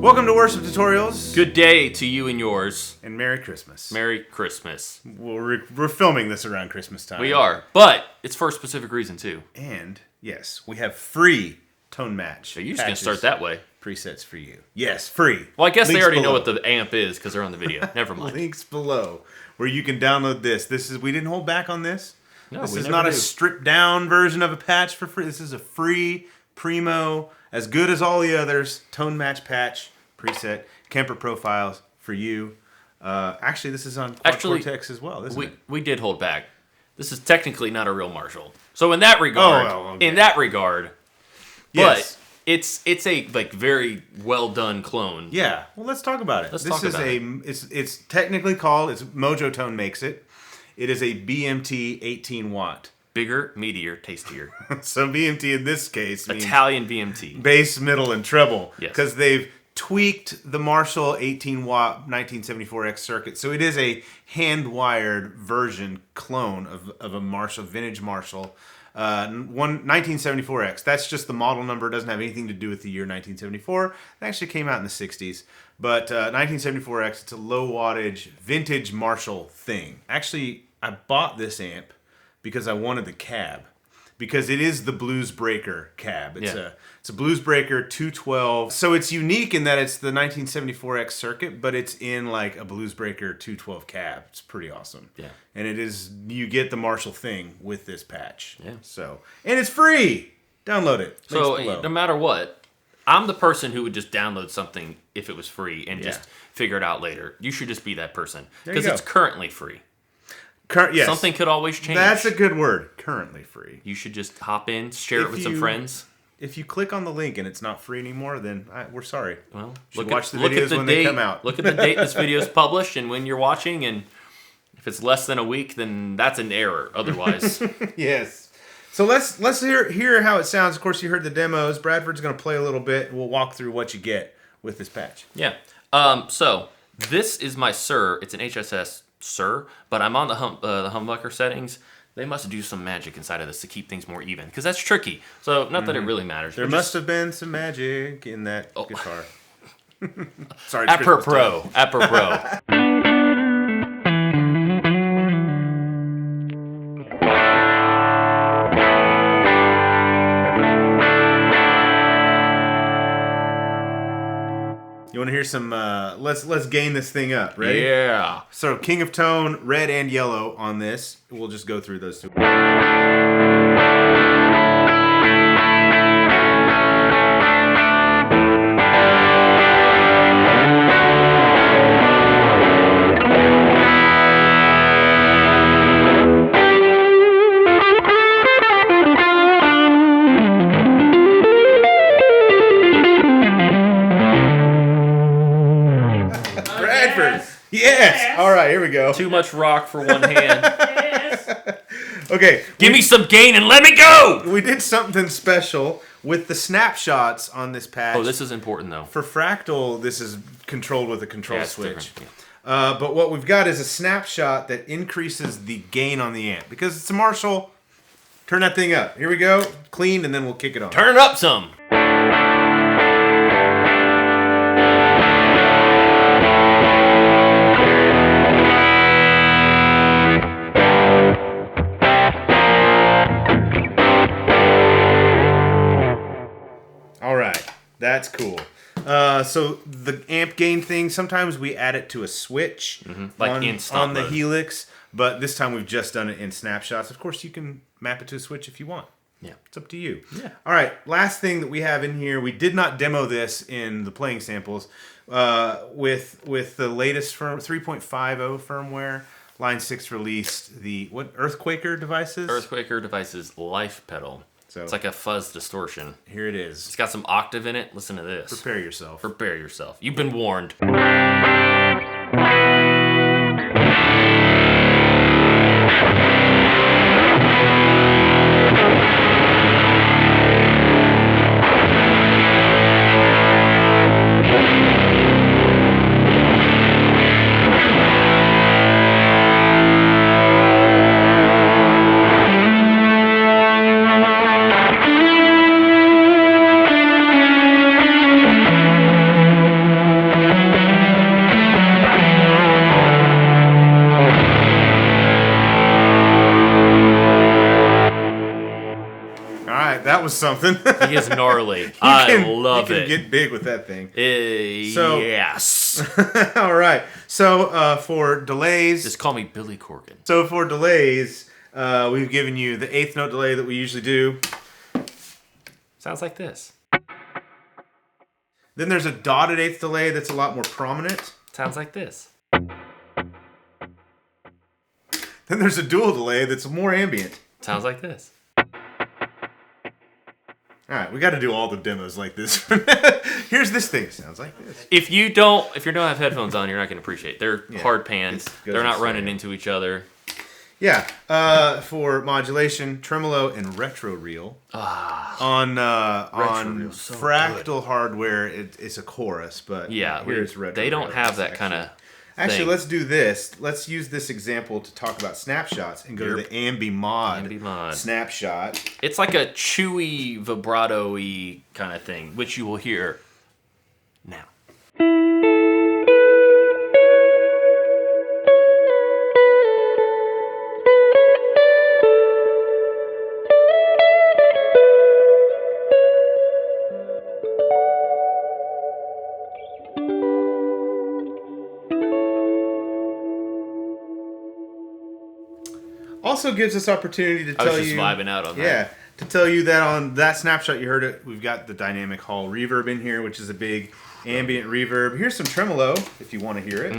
Welcome to Worship Tutorials. Good day to you and yours. And Merry Christmas. Merry Christmas. We're filming this around Christmas time. We are, but it's for a specific reason too. And, yes, we have free tone match. So you're just going to start that way. Presets for you. Yes, free. Well, I guess Links they already below. know what the amp is because they're on the video. Never mind. Links below where you can download this. We didn't hold back on this. No, this we is never not do. a stripped down version of a patch for free. This is a free, primo, as good as all the others, tone match patch, preset, Kemper profiles for you. Actually, this is on Quad Cortex as well, isn't it? We did hold back. This is technically not a real Marshall. So in that regard, Yes. but it's a very well done clone. Yeah. Well, let's talk about it. It's technically called, Mojotone makes it. It is a BMT 18 watt. Bigger, meatier, tastier. So BMT in this case means Italian BMT. bass, middle, and treble. Yes. Because they've tweaked the Marshall 18 watt 1974X circuit. So it is a hand-wired version clone of a Marshall, vintage Marshall. 1974X. That's just the model number. It doesn't have anything to do with the year 1974. It actually came out in the 60s. But 1974X, it's a low wattage vintage Marshall thing. Actually, I bought this amp because I wanted the cab. Because it is the Blues Breaker cab. It's a Blues Breaker 212. So it's unique in that it's the 1974X circuit, but it's in like a Blues Breaker 212 cab. It's pretty awesome. Yeah. And you get the Marshall thing with this patch. Yeah. So, and it's free. Download it. So Links below. no matter what, I'm the person who would just download something if it was free and just figure it out later. You should just be that person because it's currently free. Yes. Something could always change. That's a good word. Currently free. You should just hop in, share it with some friends. If you click on the link and it's not free anymore, then we're sorry. Well, watch the videos when they come out. Look at the date this video is published and when you're watching, and if it's less than a week, then that's an error. Otherwise, yes. So let's hear how it sounds. Of course, you heard the demos. Bradford's going to play a little bit. We'll walk through what you get with this patch. Yeah. So this is my Sir. It's an HSS Sir, but I'm on the humbucker settings. They must do some magic inside of this to keep things more even, because that's tricky. So not that it really matters. There must have been some magic in that guitar. Sorry, Apropos. You want to hear some? Let's gain this thing up. Ready? Yeah. So King of Tone, red and yellow on this. We'll just go through those two. Yes. All right, here we go. Too much rock for one hand. Okay. Give me some gain and let me go! We did something special with the snapshots on this patch. Oh, this is important, though. For Fractal, this is controlled with a control switch. Yeah. But what we've got is a snapshot that increases the gain on the amp. Because it's a Marshall, turn that thing up. Here we go. Clean, and then we'll kick it on. Turn it up some. That's cool. So the amp gain thing, sometimes we add it to a switch in Stomp on the mode. Helix, but this time we've just done it in snapshots. Of course, you can map it to a switch if you want. Yeah. It's up to you. Yeah. All right, last thing that we have in here, we did not demo this in the playing samples, with the latest 3.50 firmware, Line 6 released the, Earthquaker devices? Earthquaker Devices Life Pedal. So it's like a fuzz distortion. Here it is. It's got some octave in it. Listen to this. Prepare yourself. Prepare yourself. You've been warned. That was something. He is gnarly. I love it. You can get big with that thing. Yes. All right. So for delays... Just call me Billy Corgan. So for delays, we've given you the 8th note delay that we usually do. Sounds like this. Then there's a dotted 8th delay that's a lot more prominent. Sounds like this. Then there's a dual delay that's more ambient. Sounds like this. All right, we got to do all the demos like this. Here's this thing. Sounds like this. If you don't have headphones on, you're not going to appreciate it. They're hard pans. They're not running into each other. Yeah. For modulation, tremolo, and retro reel. On so Fractal good. hardware, it's a chorus, but here's retro. They don't reel. have that kind of. Actually, let's do this. Let's use this example to talk about snapshots and go to the Ambi Mod snapshot. It's like a chewy, vibrato-y kind of thing, which you will hear now. Also gives us opportunity to tell you. I was just vibing out on that. Yeah, to tell you that on that snapshot you heard it, we've got the dynamic hall reverb in here, which is a big ambient reverb. Here's some tremolo if you want to hear it.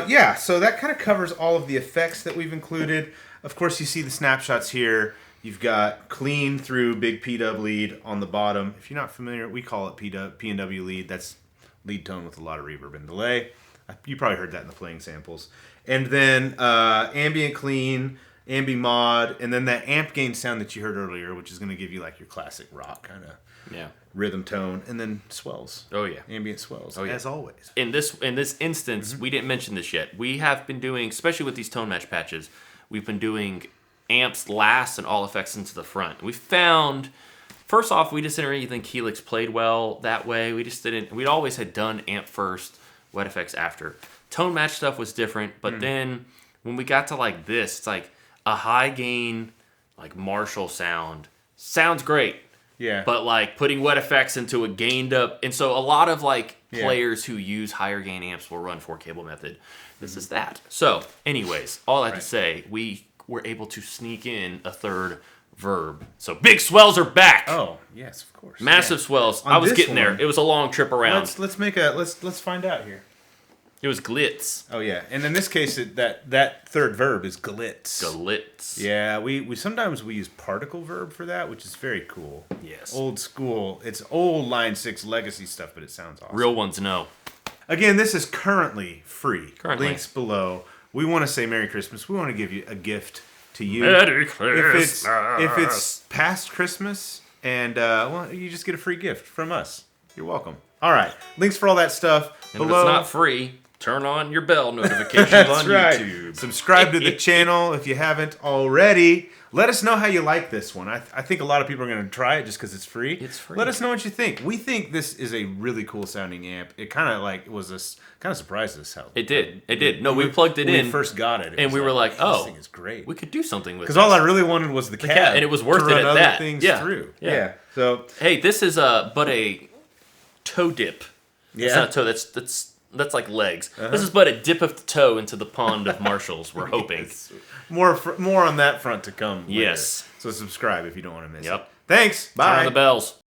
Yeah, so that kind of covers all of the effects that we've included. Of course, you see the snapshots here. You've got clean through big P-dub lead on the bottom. If you're not familiar, we call it P&W lead. That's lead tone with a lot of reverb and delay. You probably heard that in the playing samples. And then ambient clean, ambi mod, and then that amp gain sound that you heard earlier, which is going to give you like your classic rock kind of rhythm tone, and then swells. Oh yeah, ambient swells. As always. In this instance, we didn't mention this yet. We have been doing, especially with these tone match patches, we've been doing amps last and all effects into the front. We found, first off, we just didn't really think Helix played well that way. We just didn't. We'd always had done amp first, wet effects after. Tone match stuff was different, but then when we got to like this, it's like a high gain, like Marshall sound sounds great. Yeah. But like putting wet effects into a gained up, and so a lot of like players who use higher gain amps will run 4-cable method. This is that. So, anyways, all that to say, we were able to sneak in a third verb. So big swells are back. Oh yes, of course. Massive swells. I was getting there. It was a long trip around. Let's find out here. It was glitz. Oh yeah, and in this case, that third verb is glitz. Glitz. Yeah, we sometimes we use particle verb for that, which is very cool. Yes. Old school. It's old Line 6 legacy stuff, but it sounds awesome. Real ones know. Again, this is currently free. Currently. Links below. We want to say Merry Christmas. We want to give you a gift to you. Merry Christmas. If it's past Christmas, and well, you just get a free gift from us. You're welcome. All right, links for all that stuff And below. if it's not free, turn on your bell notifications That's on right. YouTube. Subscribe to the channel if you haven't already. Let us know how you like this one. I think a lot of people are going to try it just because it's free. It's free. Let us know what you think. We think this is a really cool sounding amp. It kind of like kind of surprised us how It did. No, we plugged it when in. we first got it. And we were like, oh, this thing is great. We could do something with it. Because all I really wanted was the cab. And it was worth to run it at other that. things Yeah. through. Yeah. So, hey, this is but a toe dip. yeah. It's not a toe. That's like legs. This is but a dip of the toe into the pond of Marshalls. We're hoping. Yes. More on that front to come. Later. Yes. So subscribe if you don't want to miss it. Yep. Thanks. Bye. Turn on the bells.